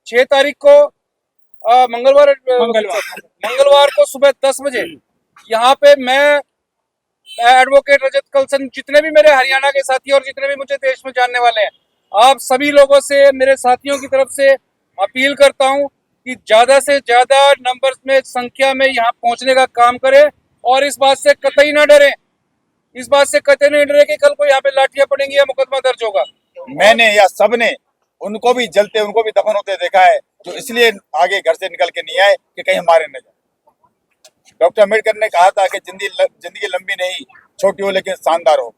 6 तारीख को मंगलवार को सुबह 10 बजे यहाँ पे मैं एडवोकेट रजत कलसन, जितने भी मेरे हरियाणा के साथी और जितने भी मुझे देश में जानने वाले हैं, आप सभी लोगों से, मेरे साथियों की तरफ से अपील करता हूं कि ज्यादा से ज्यादा नंबर्स में, संख्या में यहाँ पहुंचने का काम करें और इस बात से कतई ना डरें, इस बात से कतई नहीं डरे कि कल को यहाँ पे लाठियां पड़ेंगी या मुकदमा दर्ज होगा। मैंने या सबने उनको भी जलते, उनको भी दफन होते देखा है, जो इसलिए आगे घर से निकल के नहीं आए कि कहीं मारे न जाए। डॉक्टर अम्बेडकर ने कहा था कि जिंदगी लंबी नहीं, छोटी हो लेकिन शानदार हो।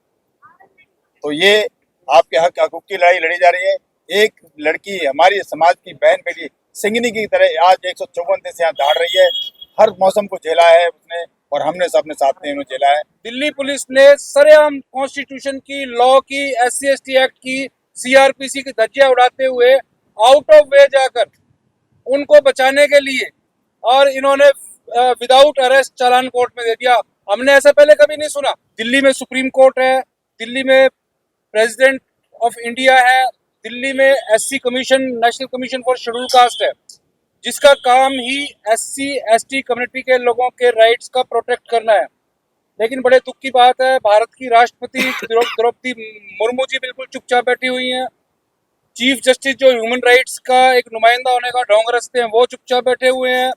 तो ये आपके हकूक की लड़ाई लड़ी जा रही है। एक लड़की, हमारी समाज की बहन बेटी सिंगनी की तरह आज 154 दिन से यहाँ दहाड़ रही है। हर मौसम को झेला है उसने और हमने सब अपने साथ में झेला है। दिल्ली पुलिस ने सरेआम कॉन्स्टिट्यूशन की, लॉ की, SC/ST एक्ट की, CRPC की धज्जियां उड़ाते हुए आउट ऑफ वे जाकर उनको बचाने के लिए, और इन्होंने विदाउट अरेस्ट चालान कोर्ट में दे दिया। हमने ऐसा पहले कभी नहीं सुना। दिल्ली में सुप्रीम कोर्ट है, दिल्ली में प्रेसिडेंट ऑफ इंडिया है, दिल्ली में SC commission, national commission for schedule caste है, जिसका काम ही SC/ST कम्युनिटी के लोगों के राइट्स का प्रोटेक्ट करना है। लेकिन बड़े दुख की बात है, भारत की राष्ट्रपति द्रौपदी मुर्मू जी बिल्कुल चुपचाप बैठी हुई हैं। चीफ जस्टिस, जो ह्यूमन राइट्स का एक नुमाइंदा होने का ढोंग रचते हैं, वो चुपचाप बैठे हुए हैं।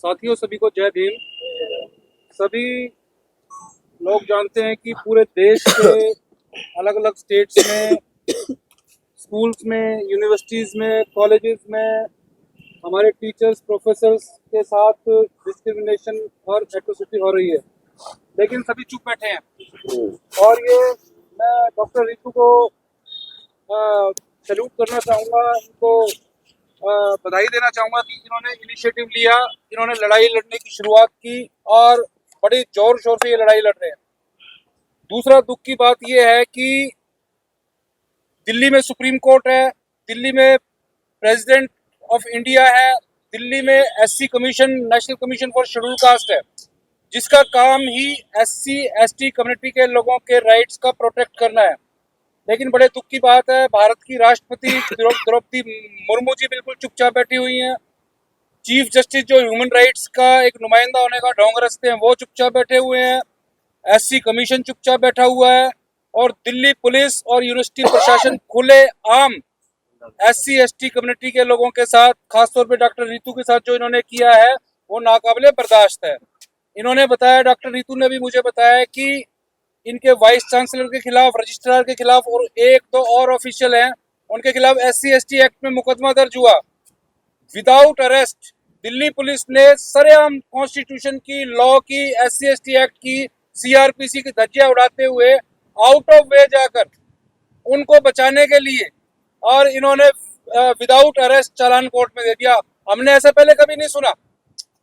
साथियों, सभी को जय भीम। सभी लोग जानते हैं कि पूरे देश के अलग अलग स्टेट्स में, स्कूल्स में, यूनिवर्सिटीज़ में, कॉलेजेस में हमारे टीचर्स, प्रोफेसर्स के साथ डिस्क्रिमिनेशन और एट्रोसिटी हो रही है, लेकिन सभी चुप बैठे हैं। और ये मैं डॉक्टर रितु को सैल्यूट करना चाहूँगा, इनको बधाई देना चाहूँगा कि इन्होंने इनिशिएटिव लिया, इन्होंने लड़ाई लड़ने की शुरुआत की और बड़ी जोर शोर से ये लड़ाई लड़ रहे हैं। दूसरा दुख की बात ये है कि दिल्ली में सुप्रीम कोर्ट है, दिल्ली में प्रेसिडेंट ऑफ इंडिया है, दिल्ली में SC commission, national commission for schedule caste है, जिसका काम ही SC/ST कम्युनिटी के लोगों के राइट्स का प्रोटेक्ट करना है। लेकिन बड़े दुख की बात है, भारत की राष्ट्रपति द्रौपदी मुर्मू जी बिल्कुल चुपचाप बैठी हुई हैं। चीफ जस्टिस, जो ह्यूमन राइट्स का एक नुमाइंदा होने का ढोंग रचते हैं, वो चुपचाप बैठे हुए हैं। SC कमीशन चुपचाप बैठा हुआ है और दिल्ली पुलिस और यूनिवर्सिटी प्रशासन खुले आम SC/ST कम्युनिटी के लोगों के साथ, खासतौर पे डॉक्टर रितु के साथ जो इन्होंने किया है, वो नाकाबिले बर्दाश्त है। इन्होंने बताया, डॉक्टर रितु ने भी मुझे बताया कि इनके वाइस चांसलर के खिलाफ, रजिस्ट्रार के खिलाफ और एक दो और ऑफिशियल हैं, उनके खिलाफ SC/ST एक्ट में मुकदमा दर्ज हुआ विदाउट अरेस्ट। दिल्ली पुलिस ने सरेआम कॉन्स्टिट्यूशन की, लॉ की, SC/ST एक्ट की, CRPC की धज्जियां उड़ाते हुए आउट ऑफ वे जाकर उनको बचाने के लिए, और इन्होंने विदाउट अरेस्ट चालान कोर्ट में दे दिया। हमने ऐसा पहले कभी नहीं सुना,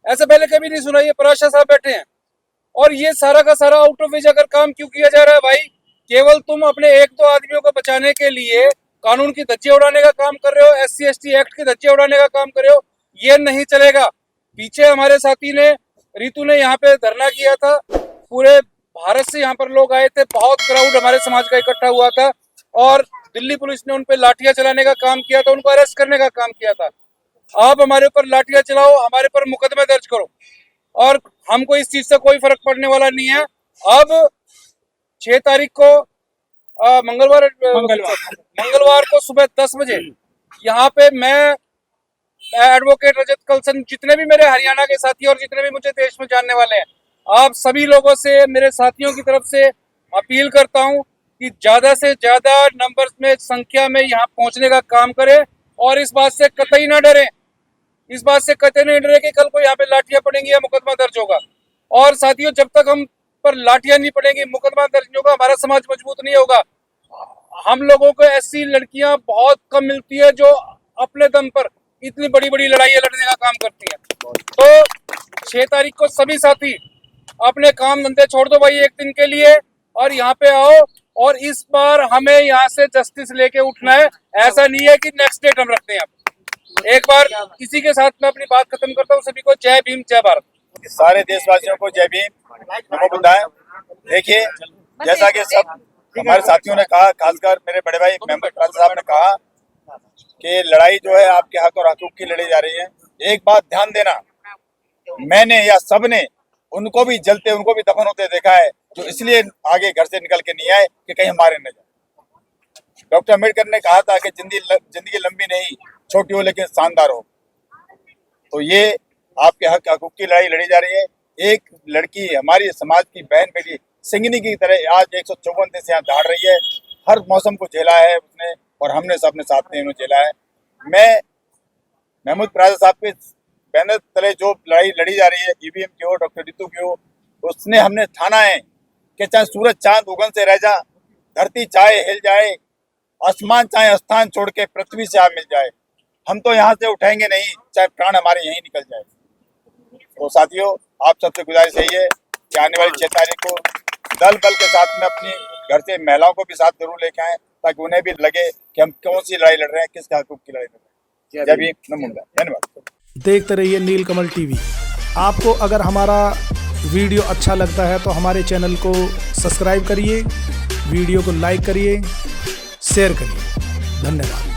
ऐसा पहले कभी नहीं सुना। ये पराशा साहब बैठे हैं और ये सारा का सारा आउट ऑफ वे जाकर काम क्यों किया जा रहा है भाई? केवल तुम अपने एक दो आदमियों को बचाने के लिए कानून की धज्जियां उड़ाने का काम कर रहे हो, SC/ST एक्ट की धज्जियां उड़ाने का काम कर रहे हो, ये नहीं चलेगा। पीछे हमारे साथी ने, रितु ने यहाँ पे धरना किया था, पूरे भारत से यहाँ पर लोग आए थे, बहुत क्राउड हमारे समाज का इकट्ठा हुआ था और दिल्ली पुलिस ने उन पे लाठियां चलाने का काम किया था, उनको अरेस्ट करने का काम किया था। आप हमारे ऊपर लाठियां चलाओ, हमारे ऊपर मुकदमे दर्ज करो, और हमको इस चीज से कोई फर्क पड़ने वाला नहीं है। अब 6 तारीख को मंगलवार को सुबह 10 बजे यहाँ पे मैं एडवोकेट रजत कलसन, जितने भी मेरे हरियाणा के साथी और जितने भी मुझे देश में जानने वाले हैं, आप सभी लोगों से, मेरे साथियों की तरफ से अपील करता हूं कि ज्यादा से ज्यादा नंबर्स में, संख्या में यहाँ पहुंचने का काम करें और इस बात से कतई ना डरें, इस बात से कतई नहीं डरे कि कल को यहाँ पे लाठियां पड़ेंगी या मुकदमा दर्ज होगा। और साथियों, जब तक हम पर लाठियां नहीं पड़ेंगी, मुकदमा दर्ज नहीं होगा, हमारा समाज मजबूत नहीं होगा। हम लोगों को ऐसी लड़कियां बहुत कम मिलती है जो अपने दम पर इतनी बड़ी बड़ी लड़ाइयां लड़ने का काम करती हैं। तो 6 तारीख को सभी साथी अपने काम धंधे छोड़ दो भाई एक दिन के लिए, और यहाँ पे आओ और इस बार हमें यहाँ से जस्टिस लेके उठना है। ऐसा नहीं है कि नेक्स्ट डेट हम रखते हैं। आप एक बार इसी के साथ मैं अपनी बात खत्म करता हूँ। सभी को जय भीम, जय भारत। सारे देशवासियों को जय भीम, नमो बुद्धाय। देखिए, जैसा कि सब हमारे साथियों ने कहा, खासकर मेरे बड़े भाई मेंबर प्रांत साहब ने कहा कि लड़ाई जो है आपके हक और हकूक की लड़ी जा रही है। एक बात ध्यान देना, मैंने या सबने उनको भी जलते, उनको भी दफन होते देखा है, जो इसलिए आगे घर से निकल के नहीं आए कि कहीं मारे न जाए। डॉक्टर अम्बेडकर ने कहा था कि जिंदगी लंबी नहीं, छोटी हो लेकिन शानदार हो। तो ये आपके हक हकूक की लड़ाई लड़ी जा रही है। एक लड़की हमारी समाज की बहन बेटी सिंगनी की तरह आज 154 दिन से यहाँ दहाड़ रही है। हर मौसम को झेला है उसने, और हमने सबने साथ में इन्होंने झेला है। मैं महमूद प्राजा साहब के बैनर तले जो लड़ाई लड़ी जा रही है, ईवीएम की हो, डॉक्टर रितु की हो, उसने हमने ठाना है कि चाहे सूरज चांद उगन से रह जा, धरती चाहे हिल जाए, आसमान चाहे स्थान छोड़ के पृथ्वी से आ मिल जाए, हम तो यहाँ से उठेंगे नहीं, चाहे प्राण हमारे यहीं निकल जाए। तो साथियों, आप सबसे गुजारिश यही है कि आने वाली 6 तारीख को दल बल के साथ में अपनी घर से महिलाओं को भी साथ जरूर लेके आए, ताकि उन्हें भी लगे कि हम कौन सी लड़ाई लड़ रहे हैं, किस हकूक की लड़ाई लड़ रहे हैं। जय भीम, नमो बुद्धाय। धन्यवाद। देखते रहिए नीलकमल टीवी। आपको अगर हमारा वीडियो अच्छा लगता है तो हमारे चैनल को सब्सक्राइब करिए, वीडियो को लाइक करिए, शेयर करिए। धन्यवाद।